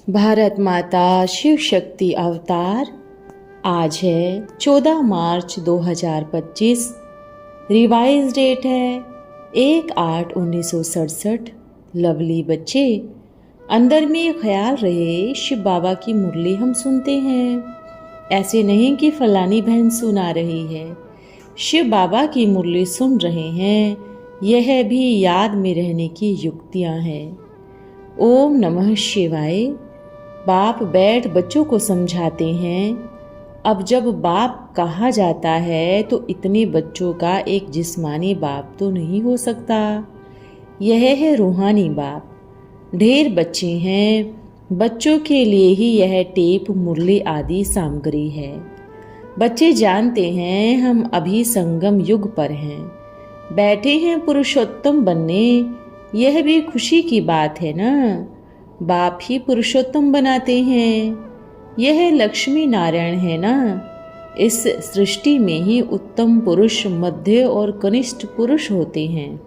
भारत माता शिव शक्ति अवतार। आज है 14 मार्च 2025। रिवाइज डेट है 1/8/1967। लवली बच्चे, अंदर में ख्याल रहे शिव बाबा की मुरली हम सुनते हैं। ऐसे नहीं कि फलानी बहन सुना रही है, शिव बाबा की मुरली सुन रहे हैं। यह भी याद में रहने की युक्तियाँ हैं। ओम नमः शिवाय। बाप बैठ बच्चों को समझाते हैं। अब जब बाप कहा जाता है तो इतने बच्चों का एक जिस्मानी बाप तो नहीं हो सकता। यह है रूहानी बाप। ढेर बच्चे हैं, बच्चों के लिए ही यह टेप, मुरली आदि सामग्री है। बच्चे जानते हैं हम अभी संगम युग पर हैं, बैठे हैं पुरुषोत्तम बनने। यह भी खुशी की बात है ना। बाप ही पुरुषोत्तम बनाते हैं। यह लक्ष्मी नारायण है ना। इस सृष्टि में ही उत्तम पुरुष, मध्य और कनिष्ठ पुरुष होते हैं।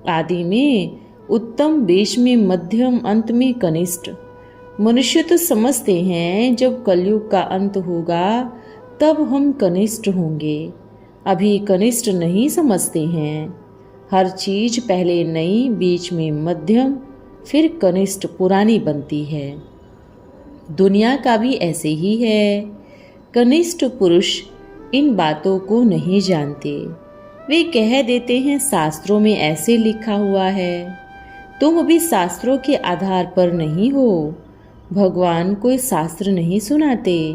आदि में उत्तम, बीच में मध्यम, अंत में कनिष्ठ। मनुष्य तो समझते हैं जब कलयुग का अंत होगा तब हम कनिष्ठ होंगे। अभी कनिष्ठ नहीं समझते हैं। हर चीज पहले नई, बीच में मध्यम, फिर कनिष्ठ पुरानी बनती है। दुनिया का भी ऐसे ही है। कनिष्ठ पुरुष इन बातों को नहीं जानते। वे कह देते हैं शास्त्रों में ऐसे लिखा हुआ है। तुम अभी शास्त्रों के आधार पर नहीं हो। भगवान कोई शास्त्र नहीं सुनाते।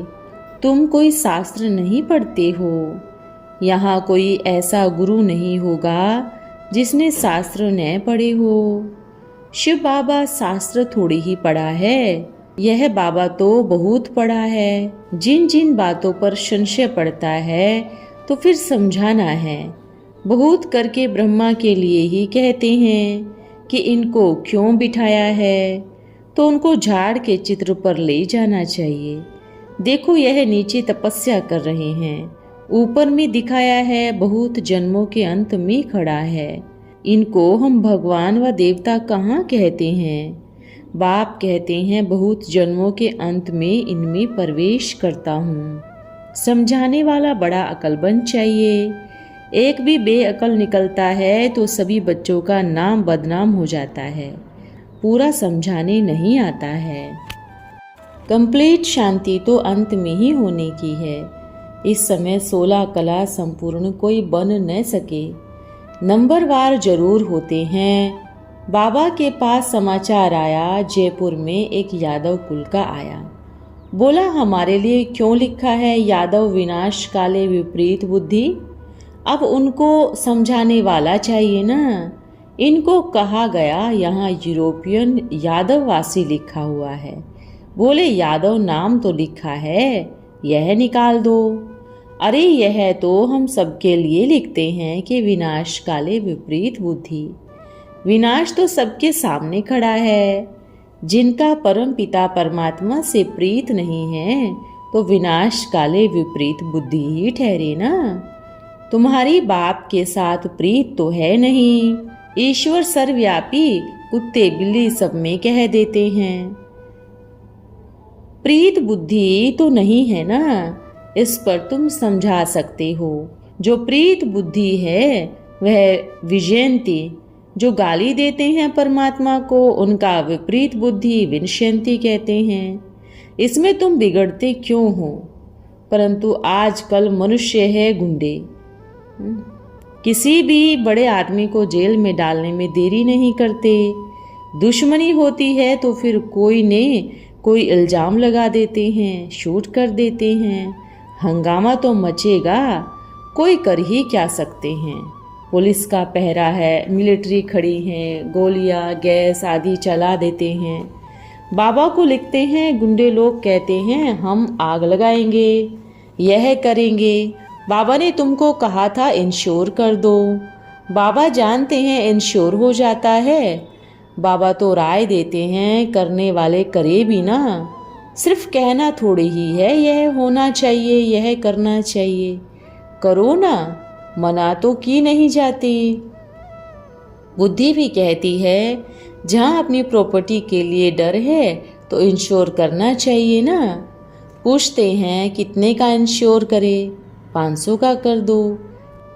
तुम कोई शास्त्र नहीं पढ़ते हो। यहाँ कोई ऐसा गुरु नहीं होगा जिसने शास्त्र न पढ़े हो। शिव बाबा शास्त्र थोड़ी ही पढ़ा है, यह बाबा तो बहुत पढ़ा है। जिन जिन बातों पर संशय पड़ता है तो फिर समझाना है। बहुत करके ब्रह्मा के लिए ही कहते हैं कि इनको क्यों बिठाया है, तो उनको झाड़ के चित्र पर ले जाना चाहिए। देखो यह नीचे तपस्या कर रहे हैं, ऊपर में दिखाया है बहुत जन्मों के अंत में खड़ा है। इनको हम भगवान व देवता कहाँ कहते हैं। बाप कहते हैं बहुत जन्मों के अंत में इनमें प्रवेश करता हूँ। समझाने वाला बड़ा अक्लमंद चाहिए। एक भी बेअकल निकलता है तो सभी बच्चों का नाम बदनाम हो जाता है। पूरा समझाने नहीं आता है। कंप्लीट शांति तो अंत में ही होने की है। इस समय 16 कला संपूर्ण कोई बन न सके। नंबरवार जरूर होते हैं। बाबा के पास समाचार आया, जयपुर में एक यादव कुल का आया। बोला हमारे लिए क्यों लिखा है यादव विनाश काले विपरीत बुद्धि। अब उनको समझाने वाला चाहिए ना। इनको कहा गया यहाँ यूरोपियन यादववासी लिखा हुआ है। बोले यादव नाम तो लिखा है, यह निकाल दो। अरे यह तो हम सबके लिए लिखते हैं कि विनाश काले विपरीत बुद्धि। विनाश तो सबके सामने खड़ा है। जिनका परम पिता परमात्मा से प्रीत नहीं है तो विनाश काले विपरीत बुद्धि ही ठहरे ना। तुम्हारी बाप के साथ प्रीत तो है नहीं। ईश्वर सर्वव्यापी, कुत्ते बिल्ली सब में कह देते हैं। प्रीत बुद्धि तो नहीं है ना। इस पर तुम समझा सकते हो। जो प्रीत बुद्धि है वह विजयंती। जो गाली देते हैं परमात्मा को उनका विपरीत बुद्धि विनश्यंती कहते हैं। इसमें तुम बिगड़ते क्यों हो। परंतु आजकल मनुष्य है गुंडे। किसी भी बड़े आदमी को जेल में डालने में देरी नहीं करते। दुश्मनी होती है तो फिर कोई इल्जाम लगा देते हैं, शूट कर देते हैं। हंगामा तो मचेगा, कोई कर ही क्या सकते हैं। पुलिस का पहरा है, मिलिट्री खड़ी है, गोलियां गैस आदि चला देते हैं। बाबा को लिखते हैं, गुंडे लोग कहते हैं हम आग लगाएंगे, यह करेंगे। बाबा ने तुमको कहा था इंश्योर कर दो। बाबा जानते हैं इंश्योर हो जाता है। बाबा तो राय देते हैं, करने वाले करे भी ना। सिर्फ कहना थोड़ी ही है यह होना चाहिए, यह करना चाहिए। करो ना। मना तो की नहीं जाती। बुद्धि भी कहती है जहाँ अपनी प्रॉपर्टी के लिए डर है तो इंश्योर करना चाहिए ना। पूछते हैं कितने का इंश्योर करें, 500 का कर दो।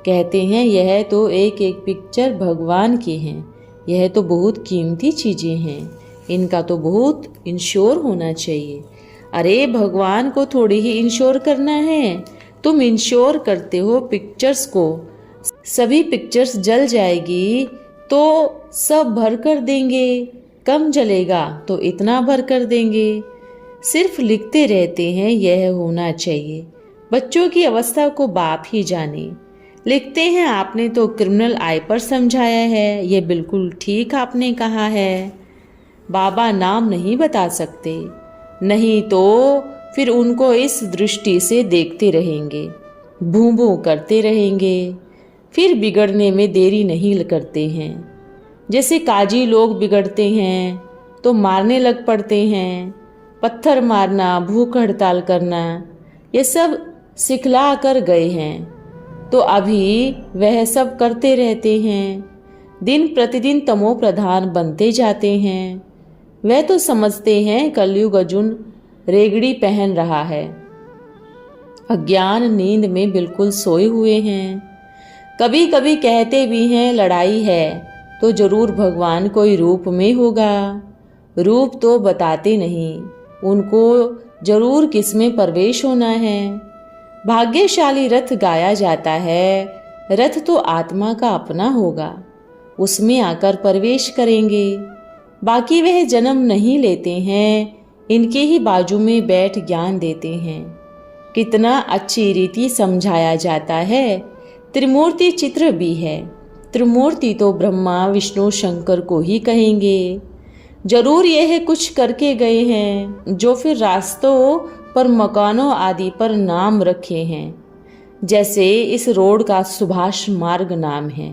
कहते हैं यह तो एक एक पिक्चर भगवान की हैं, यह तो बहुत कीमती चीज़ें हैं, इनका तो बहुत इंश्योर होना चाहिए। अरे भगवान को थोड़ी ही इंश्योर करना है, तुम इंश्योर करते हो पिक्चर्स को। सभी पिक्चर्स जल जाएगी तो सब भर कर देंगे, कम जलेगा तो इतना भर कर देंगे। सिर्फ लिखते रहते हैं यह होना चाहिए। बच्चों की अवस्था को बाप ही जाने। लिखते हैं आपने तो क्रिमिनल आई पर समझाया है, यह बिल्कुल ठीक आपने कहा है। बाबा नाम नहीं बता सकते, नहीं तो फिर उनको इस दृष्टि से देखते रहेंगे, भूं भूं करते रहेंगे, फिर बिगड़ने में देरी नहीं करते हैं। जैसे काजी लोग बिगड़ते हैं तो मारने लग पड़ते हैं। पत्थर मारना, भूख हड़ताल करना, ये सब सिखला कर गए हैं तो अभी वह सब करते रहते हैं। दिन प्रतिदिन तमो प्रधान बनते जाते हैं। वह तो समझते हैं कलयुग अर्जुन रेगड़ी पहन रहा है, अज्ञान नींद में बिल्कुल सोए हुए हैं। कभी कभी कहते भी हैं लड़ाई है तो जरूर भगवान कोई रूप में होगा। रूप तो बताते नहीं, उनको जरूर किसमें प्रवेश होना है। भाग्यशाली रथ गाया जाता है, रथ तो आत्मा का अपना होगा, उसमें आकर प्रवेश करेंगे। बाकी वह जन्म नहीं लेते हैं, इनके ही बाजू में बैठ ज्ञान देते हैं। कितना अच्छी रीति समझाया जाता है। त्रिमूर्ति चित्र भी है। त्रिमूर्ति तो ब्रह्मा विष्णु शंकर को ही कहेंगे। जरूर यह कुछ करके गए हैं जो फिर रास्तों पर मकानों आदि पर नाम रखे हैं। जैसे इस रोड का सुभाष मार्ग नाम है।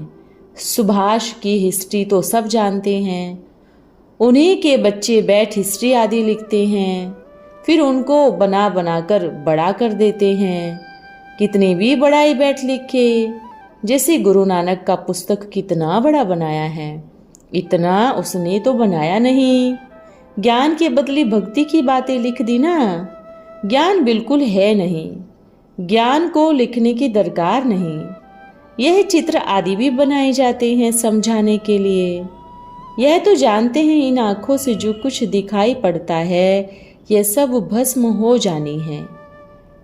सुभाष की हिस्ट्री तो सब जानते हैं। उन्हीं के बच्चे बैठ हिस्ट्री आदि लिखते हैं, फिर उनको बना बना कर बड़ा कर देते हैं। कितनी भी बड़ाई बैठ लिखे, जैसे गुरु नानक का पुस्तक कितना बड़ा बनाया है, इतना उसने तो बनाया नहीं। ज्ञान के बदले भक्ति की बातें लिख दी ना। ज्ञान बिल्कुल है नहीं, ज्ञान को लिखने की दरकार नहीं। यह चित्र आदि भी बनाए जाते हैं समझाने के लिए। यह तो जानते हैं इन आँखों से जो कुछ दिखाई पड़ता है यह सब भस्म हो जानी है।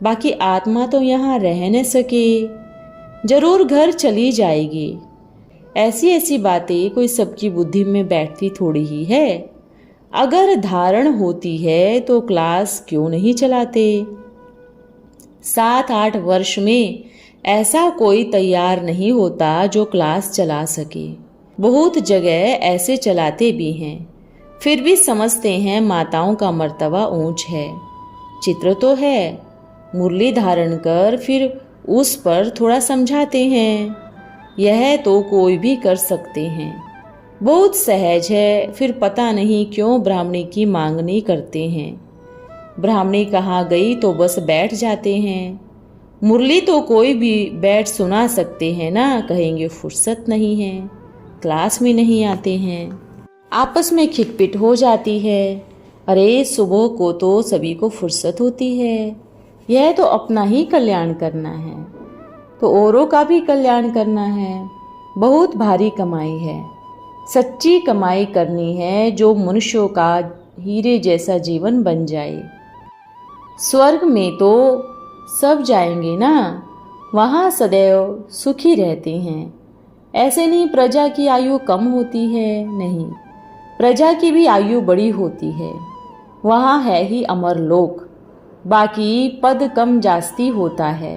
बाकी आत्मा तो यहाँ रह न सके, जरूर घर चली जाएगी। ऐसी ऐसी बातें कोई सबकी बुद्धि में बैठती थोड़ी ही है। अगर धारण होती है तो क्लास क्यों नहीं चलाते। 7-8 वर्ष में ऐसा कोई तैयार नहीं होता जो क्लास चला सके। बहुत जगह ऐसे चलाते भी हैं, फिर भी समझते हैं माताओं का मर्तबा ऊंच है। चित्र तो है, मुरली धारण कर फिर उस पर थोड़ा समझाते हैं। यह तो कोई भी कर सकते हैं, बहुत सहज है। फिर पता नहीं क्यों ब्राह्मणी की मांगनी करते हैं। ब्राह्मणी कहाँ गई तो बस बैठ जाते हैं। मुरली तो कोई भी बैठ सुना सकते हैं ना, कहेंगे फुर्सत नहीं है, क्लास में नहीं आते हैं। आपस में खिटपिट हो जाती है। अरे सुबह को तो सभी को फुर्सत होती है, यह तो अपना ही कल्याण करना है तो औरों का भी कल्याण करना है। बहुत भारी कमाई है, सच्ची कमाई करनी है जो मनुष्यों का हीरे जैसा जीवन बन जाए। स्वर्ग में तो सब जाएंगे ना, वहाँ सदैव सुखी रहते हैं। ऐसे नहीं प्रजा की आयु कम होती है, नहीं, प्रजा की भी आयु बड़ी होती है। वहाँ है ही अमर लोक, बाकी पद कम जास्ती होता है।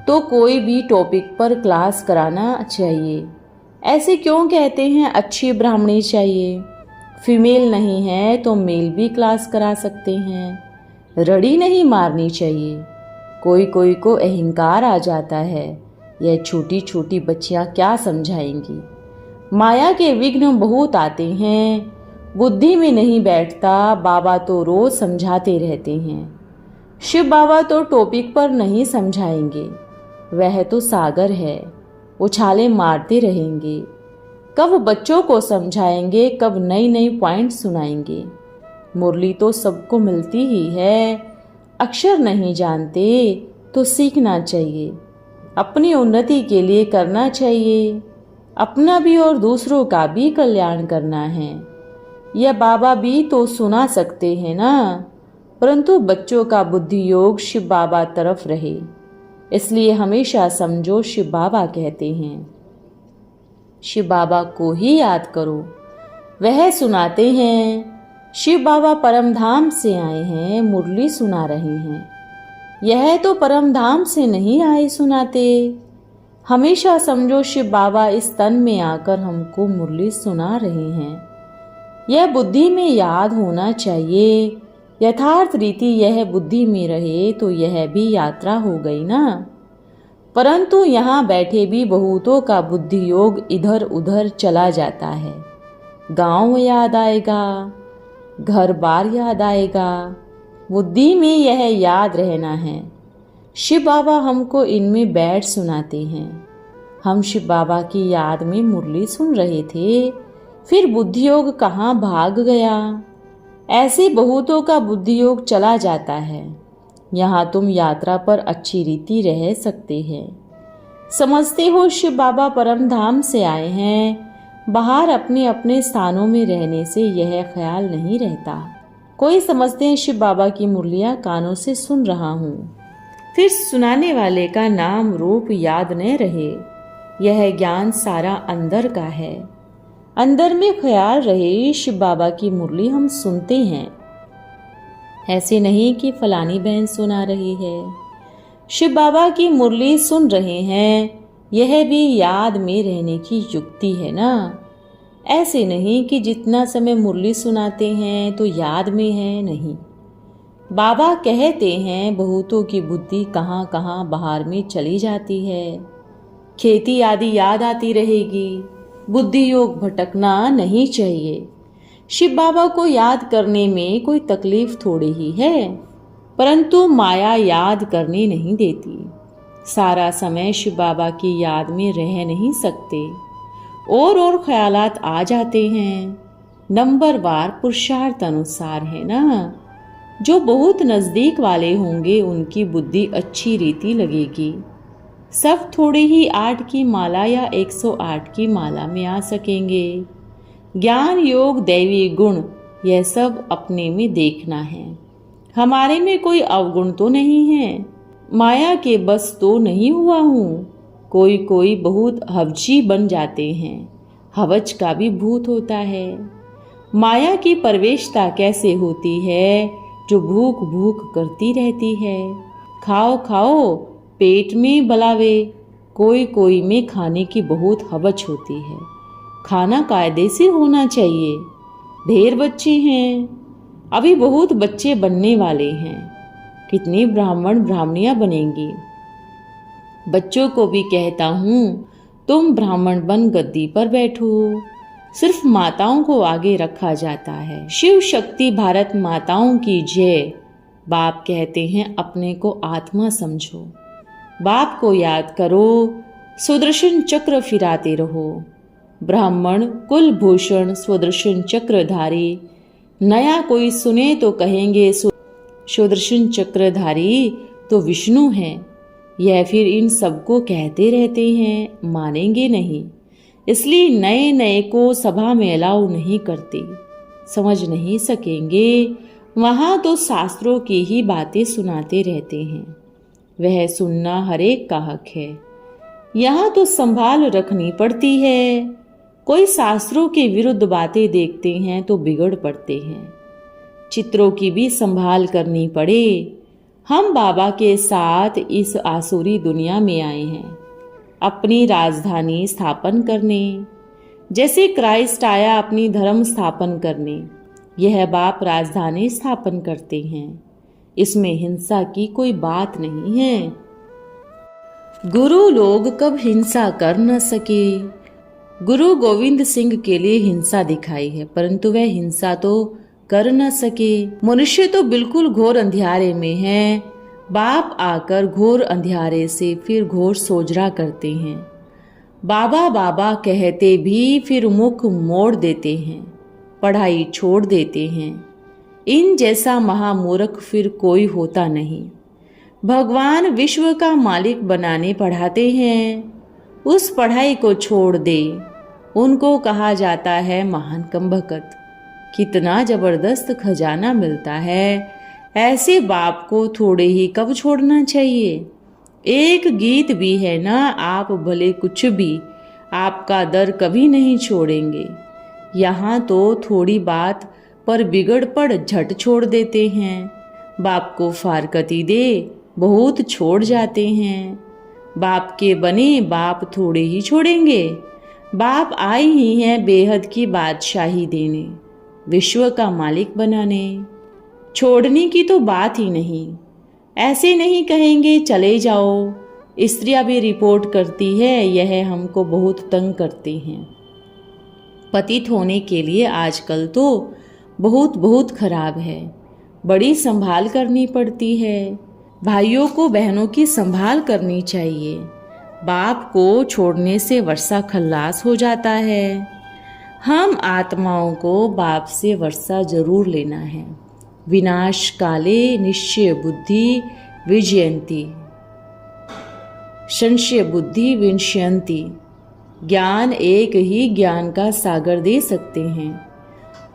तो कोई भी टॉपिक पर क्लास कराना चाहिए। ऐसे क्यों कहते हैं अच्छी ब्राह्मणी चाहिए। फीमेल नहीं है तो मेल भी क्लास करा सकते हैं। रड़ी नहीं मारनी चाहिए। कोई कोई को अहंकार आ जाता है, यह छोटी छोटी बच्चियां क्या समझाएंगी। माया के विघ्न बहुत आते हैं, बुद्धि में नहीं बैठता। बाबा तो रोज समझाते रहते हैं। शिव बाबा तो टॉपिक पर नहीं समझाएंगे, वह तो सागर है, उछाले मारते रहेंगे। कब बच्चों को समझाएंगे, कब नई नई पॉइंट सुनाएंगे। मुरली तो सबको मिलती ही है, अक्षर नहीं जानते तो सीखना चाहिए। अपनी उन्नति के लिए करना चाहिए, अपना भी और दूसरों का भी कल्याण करना है। यह बाबा भी तो सुना सकते हैं ना, परंतु बच्चों का बुद्धि योग शिव बाबा तरफ रहे, इसलिए हमेशा समझो शिव बाबा कहते हैं। शिव बाबा को ही याद करो, वह सुनाते हैं। शिव बाबा परम धाम से आए हैं, मुरली सुना रहे हैं। यह तो परम धाम से नहीं आए सुनाते। हमेशा समझो शिव बाबा इस तन में आकर हमको मुरली सुना रहे हैं। यह बुद्धि में याद होना चाहिए। यथार्थ रीति यह बुद्धि में रहे तो यह भी यात्रा हो गई ना। परंतु यहाँ बैठे भी बहुतों का बुद्धि योग इधर उधर चला जाता है। गांव याद आएगा, घर बार याद आएगा, बुद्धि में यह याद रहना है। शिव बाबा हमको इनमें बैठ सुनाते हैं। हम शिव बाबा की याद में मुरली सुन रहे थे, फिर बुद्धि योग कहाँ भाग गया। ऐसे बहुतों का बुद्धि योग चला जाता है। यहाँ तुम यात्रा पर अच्छी रीति रह सकते हैं। समझते हो शिव बाबा परम धाम से आए हैं। बाहर अपने अपने स्थानों में रहने से यह ख्याल नहीं रहता। कोई समझते हैं शिव बाबा की मुरलियाँ कानों से सुन रहा हूँ, फिर सुनाने वाले का नाम रूप याद न रहे। यह ज्ञान सारा अंदर का है। अंदर में ख्याल रहे शिव बाबा की मुरली हम सुनते हैं। ऐसे नहीं कि फलानी बहन सुना रही है, शिव बाबा की मुरली सुन रहे हैं। यह भी याद में रहने की युक्ति है ना। ऐसे नहीं कि जितना समय मुरली सुनाते हैं तो याद में है, नहीं। बाबा कहते हैं बहुतों की बुद्धि कहाँ कहाँ बाहर में चली जाती है। खेती आदि याद आती रहेगी। बुद्धि योग भटकना नहीं चाहिए। शिव बाबा को याद करने में कोई तकलीफ थोड़ी ही है, परंतु माया याद करने नहीं देती। सारा समय शिव बाबा की याद में रह नहीं सकते, और ख्यालात आ जाते हैं। नंबरवार पुरुषार्थ अनुसार है ना। जो बहुत नज़दीक वाले होंगे उनकी बुद्धि अच्छी रीति लगेगी। सब थोड़ी ही 8 की माला या 108 की माला में आ सकेंगे। ज्ञान योग दैवी गुण यह सब अपने में देखना है। हमारे में कोई अवगुण तो नहीं है। माया के बस तो नहीं हुआ हूँ। कोई कोई बहुत हवजी बन जाते हैं। हवज का भी भूत होता है। माया की प्रवेशता कैसे होती है? जो भूख भूख करती रहती है। खाओ खाओ पेट में बलावे। कोई कोई में खाने की बहुत हवज होती है। खाना कायदे से होना चाहिए। ढेर बच्चे हैं, अभी बहुत बच्चे बनने वाले हैं। कितनी ब्राह्मण ब्राह्मणियां बनेंगी। बच्चों को भी कहता हूँ तुम ब्राह्मण बन गद्दी पर बैठो। सिर्फ माताओं को आगे रखा जाता है। शिव शक्ति भारत माताओं की जय। बाप कहते हैं अपने को आत्मा समझो। बाप को याद करो। सुदर्शन चक्र फिराते रहो। ब्राह्मण कुलभूषण सुदर्शन चक्रधारी। नया कोई सुने तो कहेंगे सुदर्शन चक्रधारी तो विष्णु हैं। यह फिर इन सबको कहते रहते हैं, मानेंगे नहीं। इसलिए नए नए को सभा में अलाउ नहीं करते। समझ नहीं सकेंगे। वहाँ तो शास्त्रों की ही बातें सुनाते रहते हैं। वह सुनना हर एक का हक है। यहाँ तो संभाल रखनी पड़ती है। कोई शास्त्रों के विरुद्ध बातें देखते हैं तो बिगड़ पड़ते हैं। चित्रों की भी संभाल करनी पड़े। हम बाबा के साथ इस आसुरी दुनिया में आए हैं अपनी राजधानी स्थापन करने। जैसे क्राइस्ट आया अपनी धर्म स्थापन करने, यह बाप राजधानी स्थापन करते हैं। इसमें हिंसा की कोई बात नहीं है। गुरु लोग कब हिंसा कर न सके। गुरु गोविंद सिंह के लिए हिंसा दिखाई है, परंतु वह हिंसा तो कर न सके। मनुष्य तो बिल्कुल घोर अंधियारे में है। बाप आकर घोर अंधियारे से फिर घोर सोजरा करते हैं। बाबा बाबा कहते भी फिर मुख मोड़ देते हैं, पढ़ाई छोड़ देते हैं। इन जैसा महामूर्ख फिर कोई होता नहीं। भगवान विश्व का मालिक बनाने पढ़ाते हैं, उस पढ़ाई को छोड़ दे, उनको कहा जाता है महान कमबख्त। कितना जबरदस्त खजाना मिलता है, ऐसे बाप को थोड़े ही कब छोड़ना चाहिए। एक गीत भी है ना, आप भले कुछ भी, आपका दर कभी नहीं छोड़ेंगे। यहाँ तो थोड़ी बात पर बिगड़ पड़ झट छोड़ देते हैं। बाप को फारकती दे बहुत छोड़ जाते हैं। बाप के बने बाप थोड़े ही छोड़ेंगे। बाप आए ही हैं बेहद की बादशाही देने, विश्व का मालिक बनाने। छोड़ने की तो बात ही नहीं। ऐसे नहीं कहेंगे चले जाओ। स्त्रियां भी रिपोर्ट करती है, यह हमको बहुत तंग करते हैं। पतित होने के लिए आजकल तो बहुत बहुत खराब है, बड़ी संभाल करनी पड़ती है। भाइयों को बहनों की संभाल करनी चाहिए। बाप को छोड़ने से वर्षा खल्लास हो जाता है। हम आत्माओं को बाप से वर्षा जरूर लेना है। विनाश काले निश्चय बुद्धि विजयंती, संशय बुद्धि विनश्यंती। ज्ञान एक ही ज्ञान का सागर दे सकते हैं,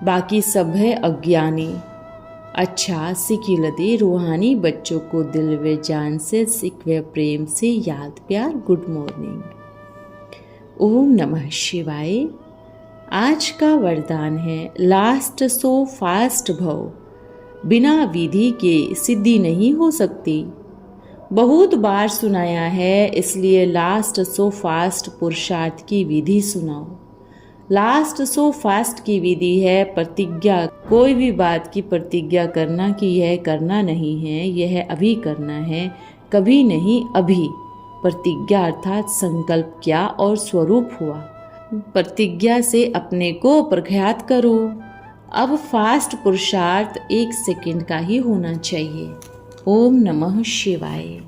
बाकी सब है अज्ञानी। अच्छा सिकिलदे रूहानी बच्चों को दिल व जान से सिख व प्रेम से याद प्यार गुड मॉर्निंग। ओम नमः शिवाय। आज का वरदान है लास्ट सो फास्ट भव। बिना विधि के सिद्धि नहीं हो सकती। बहुत बार सुनाया है, इसलिए लास्ट सो फास्ट पुरुषार्थ की विधि सुनाओ। लास्ट सो फास्ट की विधि है प्रतिज्ञा। कोई भी बात की प्रतिज्ञा करना कि यह करना नहीं है, यह अभी करना है, कभी नहीं अभी। प्रतिज्ञा अर्थात संकल्प किया और स्वरूप हुआ। प्रतिज्ञा से अपने को प्रख्यात करो। अब फास्ट पुरुषार्थ 1 सेकंड का ही होना चाहिए। ओम नमः शिवाय।